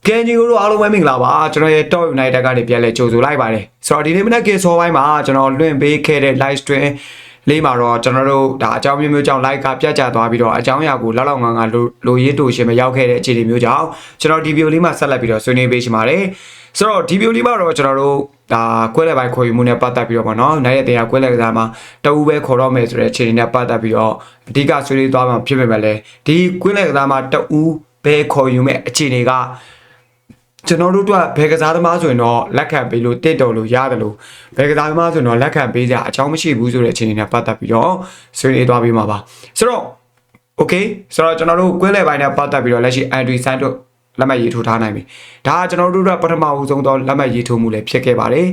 ကဲညီတို့အားလုံးပဲမင်္ဂလာပါကျွန်တော်ရဲ့ Top United ကနေပြန်လဲကြိုဆိုလိုက်ပါတယ်ဆိုတော့ဒီနေ့မနက်ကစောပိုင်းမှာကျွန်တော်လွှင့်ပေးခဲ့တဲ့ live stream လေးမှာတော့ကျွန်တော်တို့ဒါအကြောင်းမျိုးကြောင့် live ကပြတ်ကျသွားပြီးတော့အကြောင်းအရာကိုလောက်လောက်ငန်းလိုရေးတူရှင်မရောက်ခဲ့တဲ့အခြေအနေမျိုးကြောင့်ကျွန်တော်ဒီ video လေးမှာဆက်လက်ပြီးတော့ဆွေးနွေးပေးချင်ပါတယ်ဆိုတော့ဒီ video လေးမှာတော့ကျွန်တော်တို့ဒါကွဲလဲပိုင်းခေါ်ယူမှုနဲ့ပတ်သက်ပြီးတော့ပေါ့နော်နိုင်တဲ့တရားကွဲလဲကစားမှာတအူးပဲခေါ်တော့မယ်ဆိုတဲ့အခြေအနေနဲ့ပတ်သက်ပြီးတော့အဓိကဆွေးနွေးသွားမှာဖြစ်ပေမဲ့လည်းဒီကွဲလဲကစားမှာတအူးပဲခေါ်ယူမဲ့အခြေအနေကကျွန်တော်တို့ကဘယ်ကစားသမားဆိုရင်တော့လက်ခံပေးလို့တစ်တော်လို့ရတယ်လို့ဘယ်ကစားသမားဆိုရင်တော့လက်ခံပေးကြအကြောင်းမရှိဘူးဆိုတဲ့အခြေအနေနဲ့ပတ်သက်ပြီးတော့ဆွေးနွေးသွားပြီးမှာပါဆိုတော့ okay ဆိုတော့ကျွန်တော်တို့ကွင်းလယ်ပိုင်းနဲ့ပတ်သက်ပြီးတော့လက်ရှိ Andrew San တို့လက်မှတ်ရေးထိုးထားနိုင်ပြီဒါကကျွန်တော်တို့ကပထမဦးဆုံးတော့လက်မှတ်ရေးထိုးမှုလည်းဖြစ်ခဲ့ပါတယ်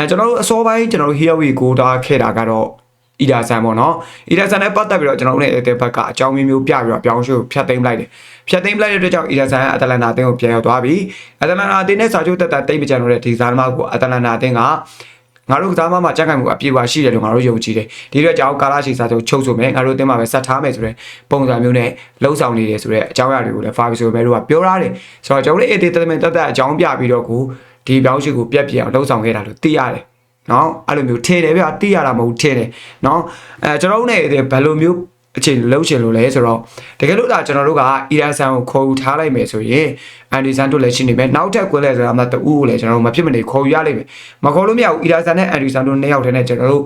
ကျွန်တော်တို့အစောပိုင်းကျွန်တော်တို့ Here We Go တာခဲ့တာကတော့အီဒါဆန်ပေါ့နော်အီဒါဆန်နဲ့ပတ်သက်ပြီးတော့ကျွန်တော်တို့ရဲ့အသေးဘက်ကအကြောင်းမျိုးပြပြီးတော့ပြောင်းရွှေ့ဖြတ်သိမ်းလိုက်တယ်ဖြတ်သိမ်းလိုက်တဲ့အတွက်ကြောင့်အီဒါဆန်ကအတလန်နာအသင်းကိုပြန်ရောက်သွားပြီအတလန်နာအသင်းနဲ့စာချုပ်တက်တာတိတ်မကြံလို့တဲ့ဒီဇာတ်သမားကိုအတလန်နာအသင်းကငါတို့ကစားမှာကြက်ခိုင်မှုအပြည့်အဝရှိတယ်လို့ငါတို့ယုံကြည်တယ်ဒီအတွက်ကြောင့်ကာလာရှိစာချုပ်ချုပ်ဆိုမယ်ငါတို့အသင်းမှာပဲဆက်ထားမယ်ဆိုတဲ့ပုံစံမျိုးနဲ့လှုပ်ဆောင်နေတယ်ဆိုတဲ့အကြောင်းအရာတွေကိုလည်းဖာဘီဆိုဘဲတို့ကပြောထားတယ်ဆိုတော့ကျွန်တော်တို့အသေးတက်အကြောင်းပြပြီးတော့ကိုဒီပြောင်းရှိကိုပြက်ပြအောင်လှုပ်ဆောင်ခဲ့တာလို့သိရတယ်နော်အဲ့လိုမျိုးထည့်တယ်ဗျာသိရတာမဟုတ်ထည့်တယ်နော်ကျွန်တော်တို့ ਨੇ ဘယ်လိုမျိုးအခြေလှုပ်ရှင်လို့လဲဆိုတော့တကယ်လို့ဒါကျွန်တော်တို့ကအီရန်ဆန်ကိုခေါ်ယူထားလိုက်မယ်ဆိုရင်အန်ဒီဆန်တို့လည်းရှိနေမယ်နောက်ထပ်ကွဲလဲဆိုတာမှတူဦးကိုလည်းကျွန်တော်တို့မဖြစ်မနေခေါ်ယူရလိမ့်မယ်မခေါ်လို့မရဘူးအီရန်ဆန်နဲ့အန်ဒီဆန်တို့နှစ်ယောက်တည်းနဲ့ကျွန်တော်တို့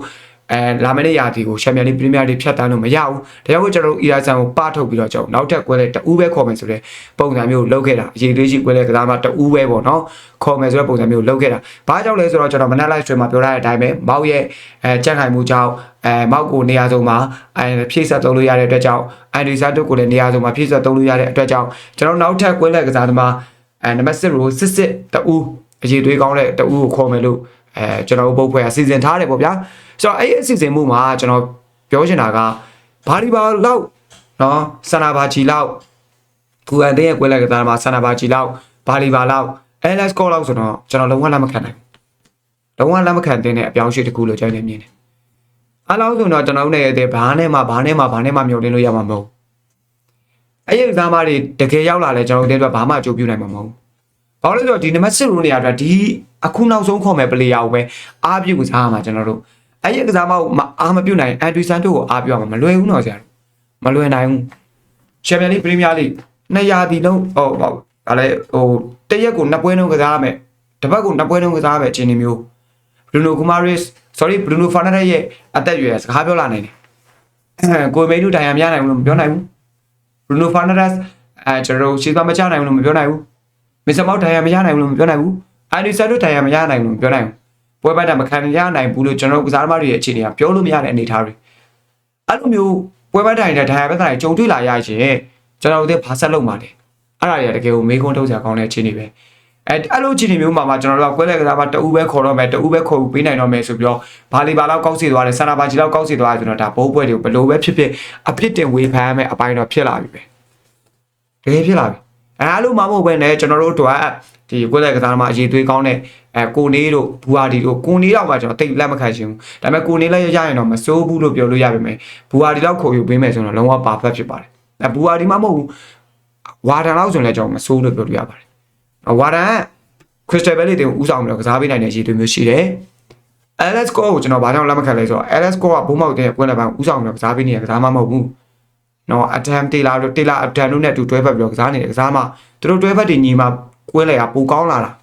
လာမယ့်ရာသီကိုချန်ပီယံလိပရီးမီးယားလိဖြတ်တန်းလို့မရဘူးဒါကြောင့်ကျွန်တော်တို့အီရန်ဆန်ကိုပထုတ်ပြီးတော့ကျွန်တော်နောက်ထပ်ကွဲလဲတူပဲခေါ်မယ်ဆိုတဲ့ပုံစံမျိုးလုပ်ခဲ့တာအရေးလေးရှိကွဲလဲကစားမှတူပဲပေါ့နော်ခေါ်မယ်ဆိုတဲ့ပုံစံမျိုးလုပ်ခဲ့တာဘာကြောင့်လဲဆိုတော့ကျွန်တော်မနက် live stream မှာပြောထားတဲ့အတိုင်းပဲမောက်ရဲ့ကြက်ခိုင်မှုကြောင့်မောက်ကိုနေရာစုံမှာဖြည့်ဆက်သုံးလို့ရတဲ့အတွက်ကြောင့်အန်ဒီဆန်တို့ကိုလည်းနေရာစုံမှာဖြည့်ဆက်သုံးလို့ရတဲ့အတွက်ကြောင့်ကျွန်တော်နောက်ထပ်ကွဲလဲကစားသမားနံပါတ်6ကိုစစ်တူအရေးသွေးကောင်းတဲ့တူကိုခေါ်မယ်လို့ကျွန်တော်တို့ပုတ်ဖွဲ့အစီအစဉ်ထားတယ်ပေါ့ဗျာဆိုတော့အဲ့ဒီအစီအစဉ်မှုမှာကျွန်တော်ပြောချင်တာကဘာလီဘာလောက်နော်ဆန္ဒဘာချီလောက်ဘူအန်တဲ့ကွဲလက်ကစားမှာဆန္ဒဘာချီလောက်ဘာလီဘာလောက်အဲလက်စကောလောက်ဆိုတော့ကျွန်တော်လုံးဝလက်မခံနိုင်လုံးဝလက်မခံတဲ့အပြောင်းအရွှေ့တစ်ခုလို့ကျွန်တော်မြင်တယ်အားလုံးဆိုတော့ကျွန်တော်တို့ရဲ့ဘာနဲ့မှမြုပ်တင်လို့ရမှာမဟုတ်အဲ့ဒီကစားမတွေတကယ်ရောက်လာလဲကျွန်တော်တို့တွေဘာမှအကျိုးပြုနိုင်မှာမဟုတ်ဘာလို့လဲဆိုတော့ဒီနံပါတ်6ရိုးနေရာအတွက်ဒီအခုနောက်ဆုံးခေါ်မဲ့ပလေယာကိုပဲအားပြုကစားမှာကျွန်တော်တို့အဲ့ဒီကစားမကိုအားမပြုတ်နိုင်အန်ဒရီဆန်တို့ကိုအားပြုရမှာမလွယ်ဘူးတော့ဆရာမလွယ်နိုင်ဘူးချန်ပီယံလိပရီးမီးယားလိ2ရာသီလုံးဟိုဒါလည်းဟိုတရက်ကို2ပွဲလုံးကစားရမယ်တစ်ပတ်ကို2ပွဲလုံးကစားရမယ်အခြေအနေမျိုးဘရူနိုကူမာရစ်ဘရူနိုဖာနာရက်ရဲ့အသက်အရွယ်စကားပြောလာနိုင်တယ်ကိုမေတူတိုင်ရမရနိုင်ဘူးလို့မပြောနိုင်ဘူးဘရူနိုဖာနာရက်ကျွန်တော်ရှေ့သွားမချနိုင်ဘူးလို့မပြောနိုင်ဘူးမစ္စမောက်တိုင်ရမရနိုင်ဘူးလို့မပြောနိုင်ဘူးအန်ဒီဆန်တို့တိုင်ရမရနိုင်ဘူးလို့မပြောနိုင်ဘူးပွဲပတ်တာမခံရနိုင်ဘူးလို့ကျွန်တော်ကစားသမားတွေရဲ့အခြေအနေကပြောလို့မရတဲ့အနေအထားတွေအဲ့လိုမျိုးပွဲပတ်တိုင်းနဲ့ဒဏ်ရာပတ်တိုင်းကြုံတွေ့လာရရင်ကျွန်တော်တို့ဘာဆက်လုပ်မှာလဲအဲ့ဒါတွေကတကယ်ကိုမေးခွန်းထုတ်စရာကောင်းတဲ့အခြေအနေပဲအဲ့လိုအခြေအနေမျိုးမှာကျွန်တော်တို့ကကွဲလဲကစားမှာတူပဲခေါ်တော့မယ်တူပဲခေါ်ပေးနိုင်တော့မယ်ဆိုပြီးတော့ဘာလီဘာလောက်ကောက်စီသွားတယ်ဆန္ဒဘာကြီးလောက်ကောက်စီသွားတယ်ဆိုတော့ဒါဘိုးပွဲတွေကိုဘယ်လိုပဲဖြစ်ဖြစ်အပြစ်တင်ဝေဖန်ရမယ်အပိုင်းတော့ဖြစ်လာပြီပဲတကယ်ဖြစ်လာပြီအဲ့လိုမှမဟုတ်ပဲねကျွန်တော်တို့တို့ဒီကွဲလဲကစားမှာအရေးသွေးကောင်းတဲ့ကိုနေတို့ဘူဟာဒီတို့ကိုနေတော့မှကျွန်တော်တိတ်လက်မခံချင်ဘူးဒါပေမဲ့ကိုနေလည်းရရင်တော့မစိုးဘူးလို့ပြောလို့ရပါမယ်ဘူဟာဒီလောက်ခေါ်ယူပေးမယ်ဆိုတော့လုံးဝပါဖက်ဖြစ်ပါတယ်ဘူဟာဒီမှမဟုတ်ဘူးဝါဒန်လောက်ဆိုရင်လည်းကျွန်တော်မစိုးလို့ပြောလို့ရပါတယ်ဝါဒန်ခရစ္စတယ်ဘယ်လေးတင်ဦးဆောင်ပြီးတော့ကစားပေးနိုင်တဲ့အရေးသွေးမျိုးရှိတယ်LS Score ကိုကျွန်တော်ဘာကြောင့်လက်မခံလဲဆိုတော့ LS Score ကဘိုးမောက်တဲ့ကွဲလဲပိုင်းဦးဆောင်ပြီးတော့ကစားပေးနေတဲ့ကစားမမဟုတ်ဘူးနော်အတမ်တေလာတို့အတမ်တို့နဲ့တူတွဲဖက်ပြီးတော့ကစားနေတဲ့ကစားမသူတို့တွဲဖက်တွေညီမှာကွဲလဲကပိုကောင်းလာတာ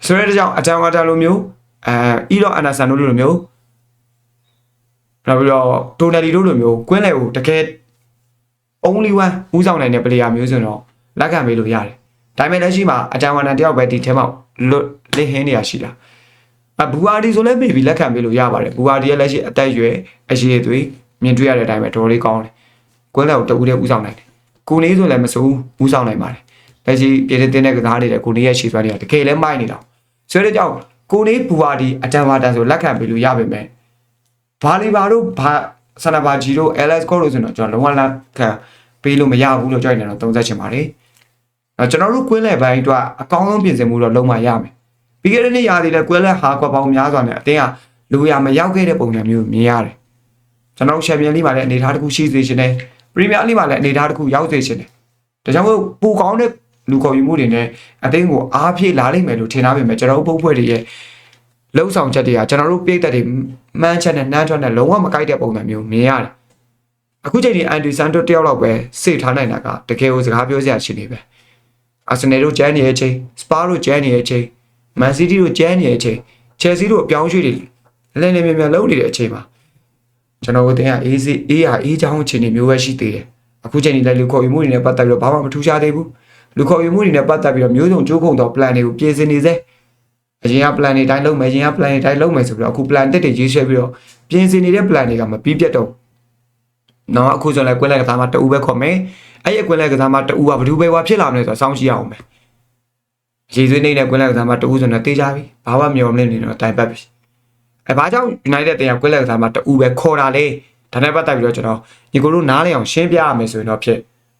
ဆိုတဲ့ကြောင့်အတမ်ဝါတာလိုမျိုးအီလောအန်ဒါဆန်တို့လိုမျိုးနောက်ပြီးတော့တိုနယ်လီတို့လိုမျိုးကွင်းလဲကိုတကယ် only one ဦးဆောင်နိုင်တဲ့ပလေယာမျိုးဆိုတော့လက်ခံပေးလို့ရတယ်ဒါပေမဲ့လက်ရှိမှာအတမ်ဝါတာတယောက်ပဲဒီထဲမှာလစ်ဟင်းနေရရှိတာဘူအာဒီဆိုလည်းမေဘီလက်ခံပေးလို့ရပါတယ်ဘူအာဒီရဲ့လက်ရှိအသက်အရွယ်အရေးသွေးမြင်တွေ့ရတဲ့အတိုင်းပဲတော်လေးကောင်းတယ်ကွင်းလဲကိုတဦးတည်းဦးဆောင်နိုင်တယ်ကိုနေဆိုလည်းမစိုးဦးဆောင်နိုင်ပါတယ်လက်ရှိပြည်တဲ့တဲ့ကစားနေတဲ့ကိုနေရဲ့ရှေ့သွားနေတာတကယ်လည်းမိုက်နေတာဆိုတဲ့ကြောင့်ကိုနေဘူအာဒီအတမ်ဝါတန်ဆိုလက်ခံပေးလို့ရပါမယ်ဘာလီဘာတို့ဘာဆန္ဒဘာဂျီတို့ LS ကိုလို့ဆိုတော့ကျွန်တော်လုံးဝလက်ခံပေးလို့မရဘူးလို့ကြိုက်နေတော့သုံးသက်ချင်ပါတယ်ကျွန်တော်တို့ကွင်းလဲပိုင်းအတွက်အကောင်းဆုံးပြင်ဆင်မှုတော့လုံးဝရမယ်ပြီးခဲ့တဲ့နေ့ရာသီလည်းကွင်းလဲဟာကွက်ပေါင်းများစွာနဲ့အတင်းကလူရမရောက်ခဲ့တဲ့ပုံစံမျိုးမြင်ရတယ်ကျွန်တော်ချန်ပီယံလိမှာလည်းအနေအထားတစ်ခုရှိစေချင်တယ်ပရီးမီးယားလိမှာလည်းအနေအထားတစ်ခုရောက်စေချင်တယ်ဒါကြောင့်မို့ပူကောင်းတဲ့ လူခေါ်ယူမှုတွေနဲ့အသိကိုအားဖြည့်လာလိမ့်မယ်လို့ထင်ထားပေမဲ့ကျွန်တော်တို့ဘုတ်ဖွဲ့တွေရဲ့လှုပ်ဆောင်ချက်တွေကကျွန်တော်တို့ပြည်သက်တွေမှန်းချက်နဲ့နှမ်းထွက်နဲ့လုံးဝမကိုက်တဲ့ပုံစံမျိုးမြင်ရတယ်အခုချိန်ဒီအန်ဒီဆန်တိုတယောက်တော့ပဲစိတ်ထားနိုင်တာကတကယ်ကိုစကားပြောစရာရှိနေပဲအာဆင်နယ်တို့ကျန်းနေတဲ့အချိန်စပါတို့ကျန်းနေတဲ့အချိန်မန်စီးတီးတို့ကျန်းနေတဲ့အချိန်ချယ်ဆီတို့အပြောင်းရွှေ့တွေလဲလဲမြန်မြန်လုပ်နေတဲ့အချိန်မှာကျွန်တော်တို့တင်ကအေးစီအေးဟာအေးချောင်းအခြေအနေမျိုးပဲရှိသေးတယ်အခုချိန်ဒီလည်းလူခေါ်ယူမှုတွေနဲ့ပတ်သက်ပြီးတော့ဘာမှမထူးခြားသေးဘူးလူခေါ်ယူမှုတွေနဲ့ပတ်သက်ပြီးတော့မျိုးစုံကြိုးကုံတော့ plan တွေကိုပြင်ဆင်နေစေအရင်က plan တွေတိုင်းလုပ်မယ်အရင်က plan တွေတိုင်းလုပ်မယ်ဆိုပြီးတော့အခု plan တက်တွေရေးဆွဲပြီးတော့ပြင်ဆင်နေတဲ့ plan တွေကမပြီးပြတ်တော့နော်အခုဆိုလည်းကွင်းလက်ကစားမှာတအူးပဲခေါ်မယ်အဲ့ဒီကွင်းလက်ကစားမှာတအူးကဘယ်သူပဲဝါဖြစ်လာမလဲဆိုတော့စောင့်ကြည့်ရအောင်ပဲရေသွေးနေတဲ့ကွင်းလက်ကစားမှာတအူးဆိုတော့တေးကြပြီဘာမှမျောမလင့်နေတော့တိုင်ပတ်ပြီအဲဘာကြောင့် United တင်ကကွင်းလက်ကစားမှာတအူးပဲခေါ်တာလေဒါနဲ့ပတ်သက်ပြီးတော့ကျွန်တော်ညီကိုတို့နားလည်အောင်ရှင်းပြရမယ်ဆိုရင်တော့ဖြစ်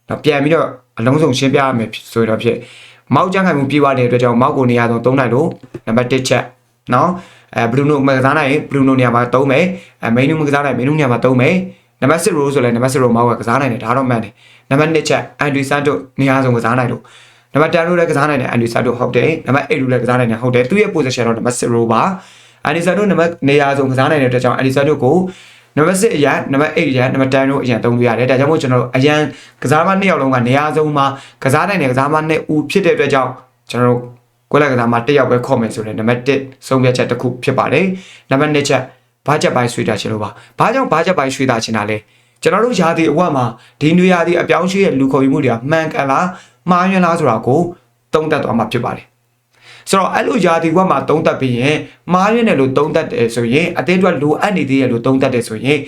တော့ပြန်ပြီးတော့အလုံးစုံရှင်းပြရမယ်ဆိုရင်တော့ဖြစ်မောက်ကြမ်းခိုင်မှုပြေးသွားတဲ့အတွက်ကြောင့်မောက်ကိုနေရာဆုံး3နိုင်လို့နံပါတ်1ချက်နော်ဘရူနိုမကစားနိုင်ဘရူနိုနေရာမှာ3မယ်မိန်နူမကစားနိုင်မိန်နူနေရာမှာ3မယ်နံပါတ်6 row ဆိုလဲနံပါတ်6 row မောက်ကစားနိုင်တယ်ဒါတော့မှန်တယ်နံပါတ်2ချက်အန်ဒရီဆန်တို့နေရာဆုံးကစားနိုင်လို့နံပါတ်10 row လည်းကစားနိုင်တယ်အန်ဒရီဆန်တို့ဟုတ်တယ်နံပါတ်8 row လည်းကစားနိုင်တယ်ဟုတ်တယ်သူ့ရဲ့ position တော့နံပါတ်6 row ပါအန်ဒရီဆန်တို့နံပါတ်နေရာဆုံးကစားနိုင်တဲ့အတွက်ကြောင့်အန်ဒရီဆန်တို့ကိုနံပါတ်6အရန်နံပါတ်8အရန်နံပါတ်10တို့အရန်သုံးလို့ရတယ်ဒါကြောင့်မို့ကျွန်တော်တို့အရန်ကစားမ2ယောက်လုံးကနေရာဆုံးမှာကစားနိုင်တဲ့ကစားမ2ဦးဖြစ်တဲ့အတွက်ကြောင့်ကျွန်တော်တို့ကိုယ်လက်ကစားမ1ယောက်ပဲခေါ်မယ်ဆိုရင်နံပါတ်1ဆုံးဖြတ်ချက်တစ်ခုဖြစ်ပါတယ်နံပါတ်2ချက်ဘာချက်ပိုင်းရွှေ့တာချင်လို့ပါဘာကြောင့်ဘာချက်ပိုင်းရွှေ့တာချင်တာလဲကျွန်တော်တို့ယာတီအဝတ်မှာဒီနွေယာတီအပြောင်းရွှေ့ရဲ့လူခေါ်ယူမှုတွေကမှန်ကန်လားမှားယွင်းလားဆိုတာကိုသုံးသပ်သွားမှာဖြစ်ပါတယ်ဆိုတော့အဲ့လိုယာတီဘက်မှာသုံးသပ်ပြီးရင်မှားရင်းတယ်လို့သုံးသပ်တယ်ဆိုရင်အသေးအတွက်လိုအပ်နေသေးတယ်လို့သုံးသပ်တယ်ဆိုရင်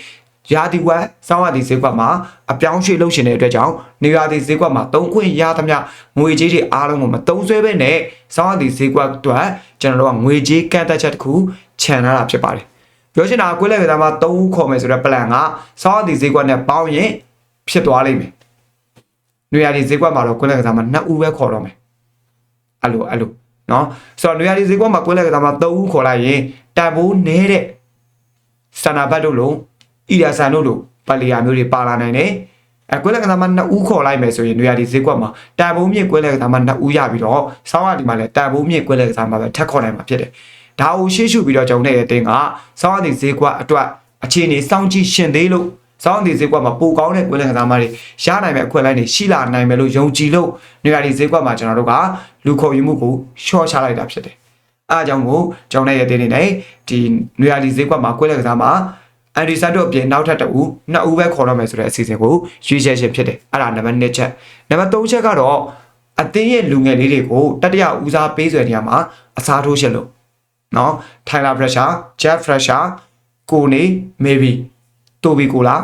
ယာတီဘက်စောင်းရတီဈေးကွက်မှာအပြောင်းရွှေ့လုပ်ရှင်တဲ့အတွက်ကြောင့်နေရာတီဈေးကွက်မှာသုံးခွင့်ရသမျှငွေကြေးတွေအားလုံးကိုမသုံးဆွဲဘဲနဲ့စောင်းရတီဈေးကွက်အတွက်ကျွန်တော်တို့ကငွေကြေးကန့်သတ်ချက်တစ်ခုခြံထားတာဖြစ်ပါတယ်ပြောချင်တာကွေးလက်ကစားမှာ3ဦးခေါ်မယ်ဆိုတဲ့ plan ကစောင်းရတီဈေးကွက်နဲ့ပေါင်းရင်ဖြစ်သွားလိမ့်မယ်နေရာတီဈေးကွက်မှာတော့ကွေးလက်ကစားမှာ2ဦးပဲခေါ်တော့မယ်အဲ့လိုနော်ဆိုတော့နေရာဒီဈေးကွက်မှာကွင်းလက်ကစားမှာ3ဦးခေါ်လိုက်ရင်တန်ဖိုးနည်းတဲ့စန္ဒဘတ်တို့လိုအီရာဆန်တို့လိုပလီယာမျိုးတွေပါလာနိုင်တယ်ကွင်းလက်ကစားမှာ2ဦးခေါ်လိုက်မယ်ဆိုရင်နေရာဒီဈေးကွက်မှာတန်ဖိုးမြင့်ကွင်းလက်ကစားမှာ2ဦးရပြီးတော့ဆောင်းရဒီမှာလည်းတန်ဖိုးမြင့်ကွင်းလက်ကစားမှာပဲထက်ခေါ်နိုင်မှာဖြစ်တယ်ဒါကိုရှေ့ရှုပြီးတော့ကျွန်တော်ရဲ့အတင်းကဆောင်းရဒီဈေးကွက်အတွက်အခြေအနေစောင့်ကြည့်ရှင်သေးလို့စောင်းဒီဈေးကွက်မှာပိုကောင်းတဲ့ကွင်းလက်ကစားမတွေရနိုင်မဲ့အခွင့်အလမ်းတွေရှိလာနိုင်မယ်လို့ယုံကြည်လို့နေရာဒီဈေးကွက်မှာကျွန်တော်တို့ကလူခေါ်ယူမှုကိုရှော့ချလိုက်တာဖြစ်တယ်။အားကြောင့်ကိုကျွန်တော်ရဲ့အတင်းနေနဲ့ဒီနေရာဒီဈေးကွက်မှာကွင်းလက်ကစားမှာအန်ဒီဆန်တို့အပြင်နောက်ထပ်2ဦး2ဦးပဲခေါ်တော့မယ်ဆိုတဲ့အစီအစဉ်ကိုရွေးချယ်ခြင်းဖြစ်တယ်။အဲ့ဒါနံပါတ်1ချက်နံပါတ်3ချက်ကတော့အတင်းရဲ့လူငယ်လေးတွေကိုတတိယဦးစားပေးဆွဲနေရမှာအစားထိုးရှင်းလို့နော်ထိုင်လာ pressure jet pressure ကိုနေ maybeတိုဘီကိုလာ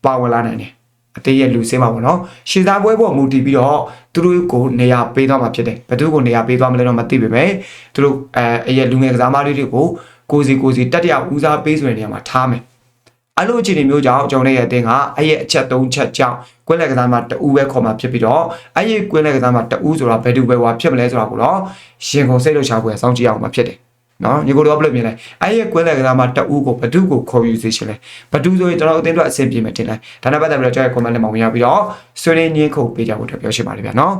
ပါဝင်လာနိုင်တယ်အသေးရဲ့လူစင်းပါဘောနော်ရှေ့သားပွဲပေါ်မူတည်ပြီးတော့သူတို့ကိုနေရာပေးသွားမှာဖြစ်တယ်ဘယ်သူကိုနေရာပေးသွားမလဲတော့မသိပေမဲ့သူတို့အရဲ့လူငယ်ကစားမလေးတွေကိုကိုစီတတိယဦးစားပေးဆိုတဲ့နေရာမှာထားမယ်အဲ့လိုအခြေအနေမျိုးကြောင့်ကျွန်တော်ရဲ့အတင်းကအရဲ့အချက်3ချက်ကြောင့်ကွင်းလက်ကစားမ2ဦးပဲခေါ်မှာဖြစ်ပြီးတော့အဲ့ဒီကွင်းလက်ကစားမ2ဦးဆိုတာဘယ်သူပဲဝါဖြစ်မလဲဆိုတာကိုတော့ရှင်ကုန်စိတ်လှုပ်ရှားပွဲစောင့်ကြည့်အောင်မှာဖြစ်တယ်နော်ညီကိုတော့ဘယ်လိုမြင်လဲအဲ့ရဲ့ကွင်းလက်ကစားမှာတအူးကိုဘဒုကိုခေါ်ယူစေချင်လဲဘဒုဆိုရင်ကျွန်တော်အတင်းအတွက်အဆင်ပြေမယ်ထင်တယ်ဒါနဲ့ပတ်သက်ပြီးတော့ကျွန်တော် comment နဲ့မောင်ရပြီးတော့ဆွေးနွေးညင်းခုတ်ပေးကြဖို့ပြောရှင်းပါလိမ့်ဗျာနော်